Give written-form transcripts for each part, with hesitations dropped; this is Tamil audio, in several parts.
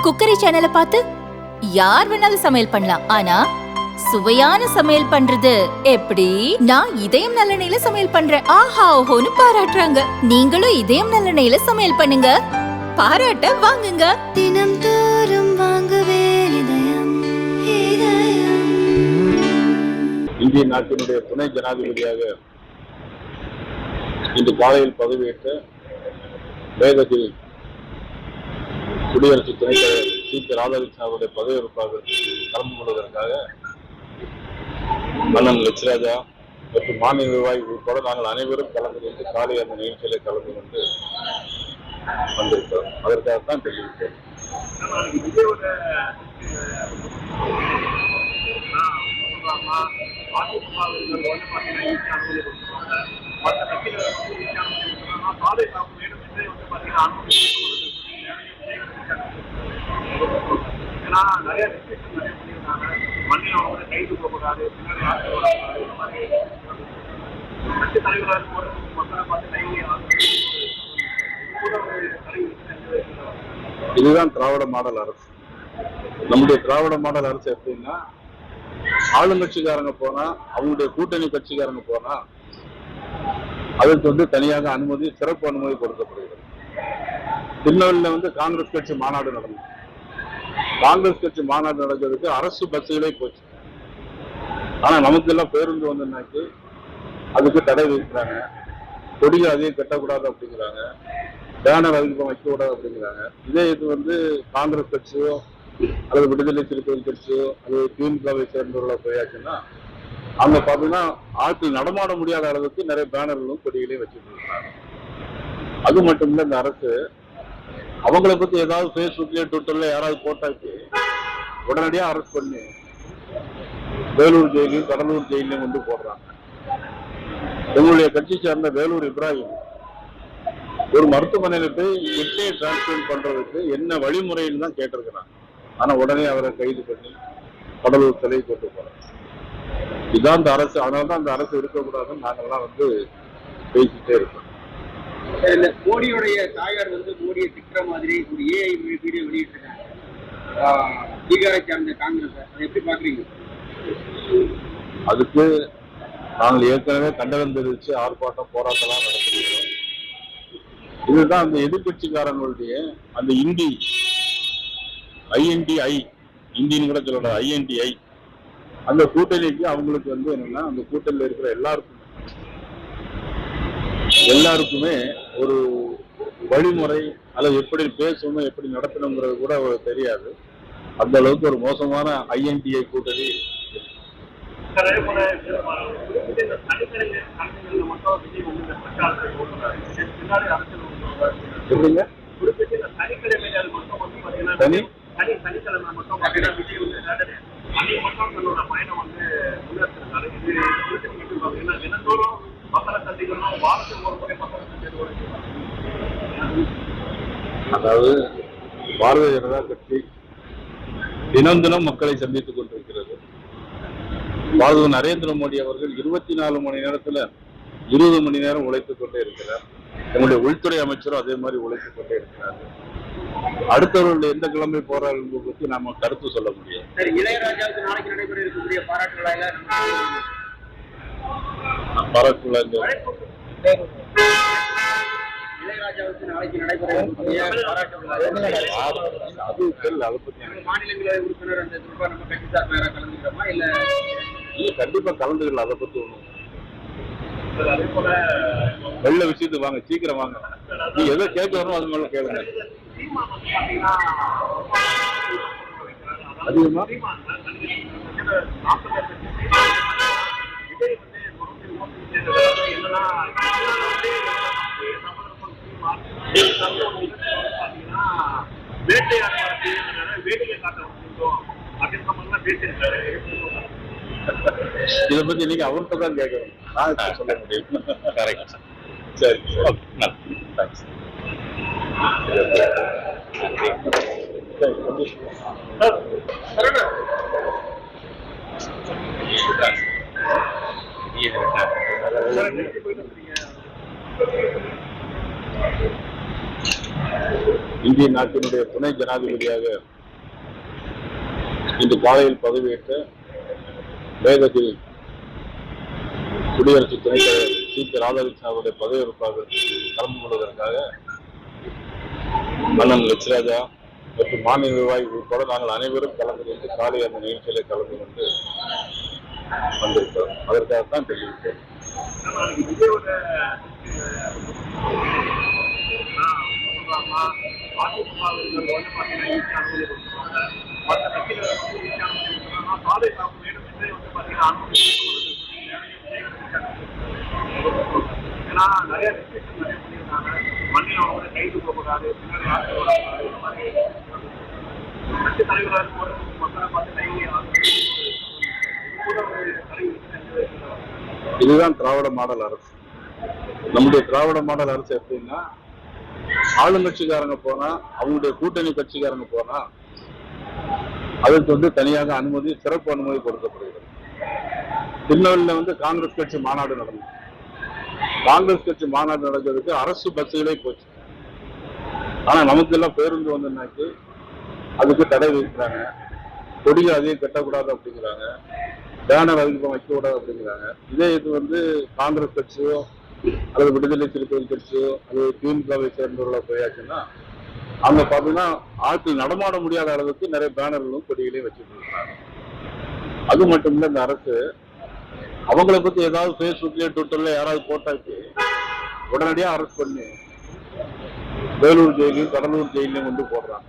குக்கரி சேனலை பார்த்து யார் வேணாலும் சமையல் பண்ணலாம். ஆனா சுவையான சமையல் பண்றது எப்படி? நான் இதயம் நல்லெண்ணெயில சமையல் பண்றேன். ஆஹா ஓஹோன்னு பாராட்டுறாங்க. நீங்களும் இதயம் நல்லெண்ணெயில சமையல் பண்ணுங்க, பாராட்ட வாங்குங்க. தினம் தோறும் வாங்குவே இதயம் இதயம். இந்திய நாட்டினுடைய துணை ஜனாதிபதியாக இன்று காலையில் பதவியேற்ற வேகத்தில் குடியரசு துணைத் தலைவர் சி ராதாகிருஷ்ணன் அவருடைய பதவியேற்பாக கலந்து கொள்வதற்காக அண்ணன் லட்சராஜா மற்றும் மாநில நிர்வாகி உட்பட நாங்கள் அனைவரும் கலந்து கொண்டு காலை அந்த நிகழ்ச்சியில கலந்து கொண்டு வந்திருக்கிறோம். அதற்காகத்தான் தெரிவித்தேன். நிறைய பண்ணியிருக்காங்க. மண்ணில் அவங்க கைது போகக்கூடாது, கட்சி தலைவராக மக்களை பார்த்து இதுதான் திராவிட மாடல் அரசு. நம்முடைய திராவிட மாடல் அரசு எப்படின்னா, ஆளுங்கட்சிக்காரங்க போனா, அவங்களுடைய கூட்டணி கட்சிக்காரங்க போனா அதற்கு தனியாக அனுமதி, சிறப்பு அனுமதி கொடுக்கப்படுகிறது. திருநெல்வேலியில காங்கிரஸ் கட்சி மாநாடு நடந்தது. காங்கிரஸ் கட்சி மாநாடு நடக்கிறதுக்கு அரசு பஸ்ஸுகளே போச்சு. ஆனா நமக்கு எல்லாம் பேருந்து வந்தனாக்கு அதுக்கு தடை விதிக்கிறாங்க. கொடிகள் அதிகம் கட்டக்கூடாது அப்படிங்கிறாங்க, பேனர் அதிகம் வைக்கக்கூடாது அப்படிங்கிறாங்க. இதே இது காங்கிரஸ் கட்சியோ அல்லது விடுதலை சிறுத்தைகள் கட்சியோ அல்லது திமுகவை சேர்ந்தவர்களோ போயாச்சுன்னா அவங்க பார்த்தீங்கன்னா ஆட்கள் நடமாட முடியாத அளவுக்கு நிறைய பேனர்களும் கொடிகளையும் வச்சுட்டு இருக்காங்க. அது மட்டும் இல்ல, இந்த அரசு அவங்களை பத்தி ஏதாவது பேஸ்புக்லயோ ட்விட்டர்ல யாராவது போட்டாச்சு உடனடியாக அரெஸ்ட் பண்ணி வேலூர் ஜெயிலையும் கடலூர் ஜெயிலையும் போடுறாங்க. எங்களுடைய கட்சி சேர்ந்த வேலூர் இப்ராஹிம் ஒரு மருத்துவமனையில போய் கிட்னியை டிரான்ஸ்பிளண்ட் பண்றதுக்கு என்ன வழிமுறைன்னு தான் கேட்டிருக்கிறாங்க. ஆனா உடனே அவரை கைது பண்ணி கடலூர் சிலை கொண்டு போறாங்க. இதுதான் இந்த அரசு. அதனாலதான் அந்த அரசு இருக்கக்கூடாதுன்னு நாங்கெல்லாம் பேசிட்டே இருக்கோம். மோடியுடைய தாயார் மோடியை திட்டுற மாதிரி ஒரு ஏஐ வீடியோ வெளியிட்டிருக்காங்க. பீகாரை சார்ந்த காங்கிரஸ், அதை எப்படி பாக்குறீங்க? அதுக்கு நாங்கள் ஏற்கனவே கண்டனம் தெரிவிச்சு ஆர்ப்பாட்டம் போராட்டம்லாம் நடத்திருக்கிறோம். இதுதான் அந்த எதிர்கட்சிக்காரங்களுடைய அந்த ஐஎன்டிஐ இந்தின்னு கூட சொல்லலாம், ஐஎன்டிஐ அந்த கூட்டணிக்கு அவங்களுக்கு என்னன்னா அந்த கூட்டணியில் இருக்கிற எல்லாருக்குமே ஒரு வழிமுறை அல்லது எப்படி பேசணும், எப்படி நடத்தணுங்கிறது கூட தெரியாது. அந்த அளவுக்கு ஒரு மோசமான ஐஎன்டிஐ கூட்டணி. அதாவது பாரதிய ஜனதா கட்சி தினம் தினம் மக்களை சந்தித்துக் கொண்டிருக்கிறது. நரேந்திர மோடி அவர்கள் 24 மணி நேரத்துல 20 மணி நேரம் உழைத்துக் கொண்டே இருக்கிறார். எங்களுடைய உள்துறை அமைச்சரும் அதே மாதிரி உழைத்துக் கொண்டே இருக்கிறார். அடுத்தவர்கள் எந்த கிழமை போறார்கள் என்பதை பற்றி நாம கருத்து சொல்ல முடியாது. இளையராஜாவுக்கு நாளைக்கு நடைபெற இருக்கக்கூடிய பாராட்டு இளையராஜாவுக்கு நாளைக்கு நடைபெற மாநிலங்களவை உறுப்பினர் அந்த நம்ம கட்சி சார்பாக கலந்துக்கிறோமா இல்ல? கண்டிப்பா கலந்துக்கல. அதை பத்தி ஒண்ணும் வெள்ள விஷயத்துக்கு வாங்க, சீக்கிரம் வாங்க. நீ எதோ கேட்க வரணும், அது மேல கேளுங்க. அதிகமா இதை பத்தி நீங்க அவர்கிட்ட தான் கேட்கணும், நான் சொல்ல முடியும். கரெக்ட். சரி, தேங்க்ஸ். இந்திய நாட்டினுடைய துணை ஜனாதிபதியாக இன்று காலையில் பதவியேற்ற மேதகு குடியரசு துணைத் தலைவர் சி.பி. ராதாகிருஷ்ணன் அவருடைய பதவியேற்பாளர் கலந்து கொள்வதற்காக அண்ணன் லட்சராஜா மற்றும் மாநில நிர்வாகிகள் உட்பட நாங்கள் அனைவரும் கலந்து கொண்டு காலை அந்த நிகழ்ச்சியில கலந்து கொண்டு வந்திருக்கிறோம். அதற்காகத்தான் தெரிவித்தோம். ஏன்னா நிறைய ரெஸ்ட்ரிக்ஷன் நிறைய பண்ணியிருந்தாங்க. வண்டியில் அவங்க கைது போகக்கூடாது, பின்னாடி கட்சி தலைவராக மக்களை பார்த்து இதுதான் திராவிட மாடல் அரசு. நம்முடைய திராவிட மாடல் அரசு எப்படின்னா, ஆளுங்கட்சிக்காரங்க போனா, அவங்களுடைய கூட்டணி கட்சிக்காரங்க போனா அதற்கு தனியாக அனுமதி, சிறப்பு அனுமதி கொடுக்கப்படுகிறது. திருநெல்வேலியில காங்கிரஸ் கட்சி மாநாடு நடந்தது. காங்கிரஸ் கட்சி மாநாடு நடக்கிறதுக்கு அரசு பஸ்ஸுகளே போச்சு. ஆனா நமக்கு எல்லாம் பேருந்து வந்தனாக்கி அதுக்கு தடை விதிக்கிறாங்க. கொடிகள் அதையும் கட்டக்கூடாது அப்படிங்கிறாங்க. பேனர் அதிகம் வைக்கக்கூடாது அப்படிங்கிறாங்க. இதே இது காங்கிரஸ் கட்சியோ அல்லது விடுதலை சிறுத்தைகள் கட்சியோ அல்லது திமுகவை சேர்ந்தவர்களோ போயாச்சுன்னா அங்க பாத்தீங்கன்னா ஆட்கள் நடமாட முடியாத அளவுக்கு நிறைய பேனர்களும் கொடிகளையும் வச்சுட்டு இருக்காங்க. அது மட்டும் இல்ல, இந்த அரசு அவங்களை பத்தி ஏதாவது பேஸ்புக்லயோ ட்விட்டர்ல யாராவது போட்டாச்சு உடனடியா அரெஸ்ட் பண்ணி வேலூர் ஜெயிலையும் கடலூர் ஜெயிலையும் போடுறாங்க.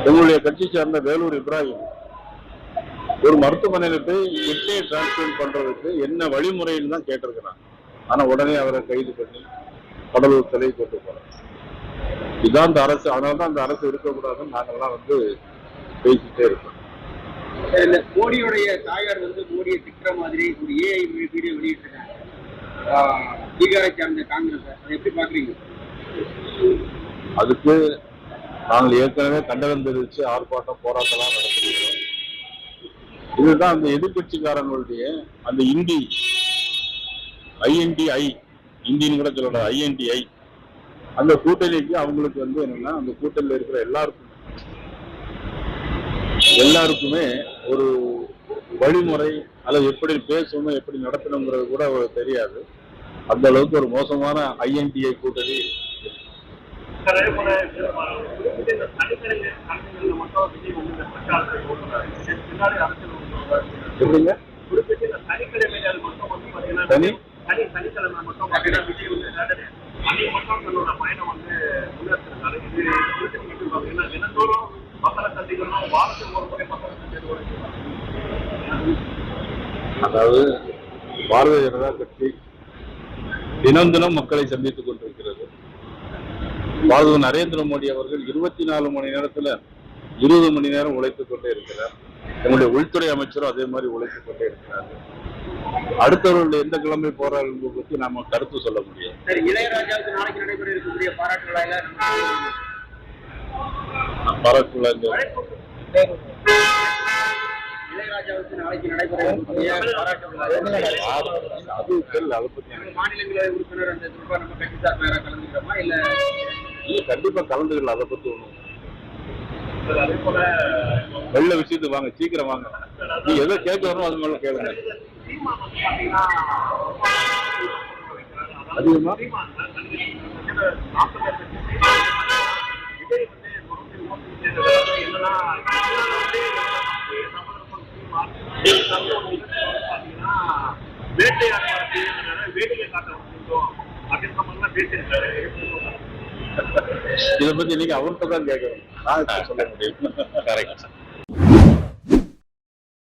எங்களுடைய கட்சி சேர்ந்த வேலூர் இப்ராஹிம் ஒரு மருத்துவமனையில போய் கிட்னியை டிரான்ஸ்பிளண்ட் பண்றதுக்கு என்ன வழிமுறைன்னு தான் கேட்டிருக்கிறாங்க. ஆனா உடனே அவரை கைது பண்ணி கடலூர் சிலை கொண்டு போறாங்க. இதான் இந்த அரசு. அதனாலதான் அந்த அரசு இருக்கக்கூடாதுன்னு நாங்கெல்லாம் பேசிட்டே இருக்கோம். மோடியுடைய தாயார் மோடியை திட்டுற மாதிரி ஒரு ஏஐ வீடியோ வெளியிட்டிருக்காங்க. பீகாரை சார்ந்த காங்கிரஸ், அதை எப்படி பாக்குறீங்க? அதுக்கு நாங்கள் ஏற்கனவே கண்டனம் தெரிவிச்சு ஆர்ப்பாட்டம் போராட்டம்லாம் நடத்திருக்கிறோம். இதுதான் அந்த எதிர்கட்சிக்காரங்களுடைய அந்த ஐஎன்டிஐ இந்தியன் கூட சொல்லலாம், ஐஎன்டிஐ அந்த கூட்டணிக்கு அவங்களுக்கு என்னன்னா அந்த கூட்டணியில் இருக்கிற எல்லாருக்குமே ஒரு வழிமுறை அல்லது எப்படி பேசணும் எப்படி நடத்தணுங்கிறது கூட தெரியாது. அந்த அளவுக்கு ஒரு மோசமான ஐஎன்டிஐ கூட்டணி. எப்படிங்க சனிக்கிழமை மட்டும் பார்த்தீங்கன்னா விஜய் அன்னைக்கு மட்டும் தன்னோட பயணம் முன்னெடுத்திருக்காரு. இது பார்த்தீங்கன்னா தினந்தோறும் மக்களை சந்திக்கணும், வாரத்துக்கு ஒரு முறை மக்களை சந்திக்கணும். அதாவது பாரதிய ஜனதா கட்சி தினம் தினம் மக்களை சந்தித்துக் கொண்டிருக்கிறது. பாரத நரேந்திர மோடி அவர்கள் 24 மணி நேரத்துல 20 மணி நேரம் உழைத்துக் கொண்டே இருக்கிறார். நம்முடைய உள்துறை அமைச்சரும் அதே மாதிரி உழைத்துக் கொண்டே இருக்கிறார். அடுத்தவர்கள் எந்த கிழமை போறார்கள் பற்றி நாம கருத்து சொல்ல முடியாது. சரி, இளையராஜாவுக்கு நாளைக்கு நடைபெற இருக்கக்கூடிய பாராட்டு விழாயில இளையராஜாவுக்கு நாளைக்கு நடைபெற இருக்கக்கூடிய பாராட்டு விழா அது தெரியல. அதை பத்தி மாநிலங்களவை உறுப்பினர் அந்த நம்ம கட்சி சார்பாக கலந்துக்கிறோமா இல்ல கண்டிப்பா கலந்துக்கல. அதை பத்தி ஒண்ணும் வெள்ள விஷயத்துக்கு வாங்க, சீக்கிரம் வாங்க. நீ எதை கேட்க வரணும் அது மேல கேளுங்க. அதிகமா இதை பத்தி நீங்க அவர்கிட்ட தான் கேட்கணும். நான் சொல்ல முடியும். கரெக்ட்.